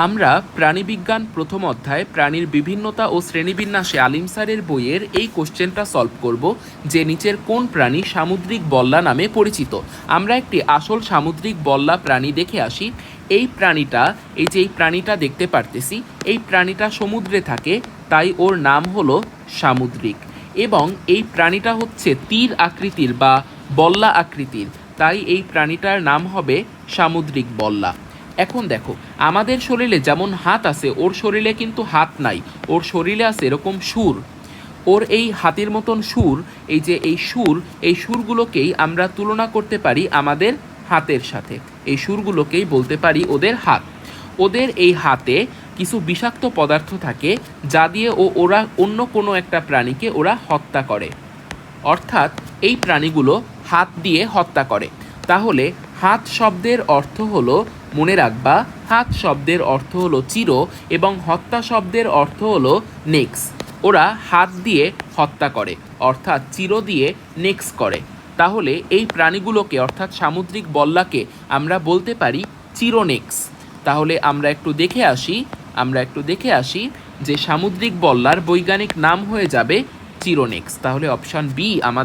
আমরা প্রাণীবিজ্ঞান প্রথম অধ্যায় প্রাণীর বিভিন্নতা ও শ্রেণীবিন্যাসে আলিম স্যারের বইয়ের এই কোশ্চেনটা সলভ করব যে নিচের কোন প্রাণী সামুদ্রিক বল্লা নামে পরিচিত। আমরা একটি আসল সামুদ্রিক বল্লা প্রাণী দেখে আসি। এই প্রাণীটা দেখতে পারতেছি, এই প্রাণীটা সমুদ্রে থাকে, তাই ওর নাম হলো সামুদ্রিক। এবং এই প্রাণীটা হচ্ছে তীর আকৃতির বা বল্লা আকৃতির, তাই এই প্রাণীটার নাম হবে সামুদ্রিক বল্লা। এখন দেখো, আমাদের শরীরে যেমন হাত আছে, ওর শরীরে কিন্তু হাত নাই, ওর শরীরে আছে এরকম সুর। ওর এই হাতের মতন সুর, এই সুরগুলোকেই আমরা তুলনা করতে পারি আমাদের হাতের সাথে। এই সুরগুলোকেই বলতে পারি ওদের হাত। ওদের এই হাতে কিছু বিষাক্ত পদার্থ থাকে, যা দিয়ে ওরা অন্য কোনো একটা প্রাণীকে ওরা হত্যা করে। অর্থাৎ এই প্রাণীগুলো হাত দিয়ে হত্যা করে। তাহলে হাত শব্দের অর্থ হলো, মনে রাখবা, হাত শব্দের অর্থ হলো চির এবং হত্যা শব্দের অর্থ হলো নেক্স। ওরা হাত দিয়ে হত্যা করে, অর্থাৎ চির দিয়ে নেক্স করে। তাহলে এই প্রাণীগুলোকে অর্থাৎ সামুদ্রিক বল্লাকে আমরা বলতে পারি চিরোনেক্স। তাহলে আমরা একটু দেখে আসি যে সামুদ্রিক বল্লার বৈজ্ঞানিক নাম হয়ে যাবে চিরোনেক্স। তাহলে অপশান বি আমাদের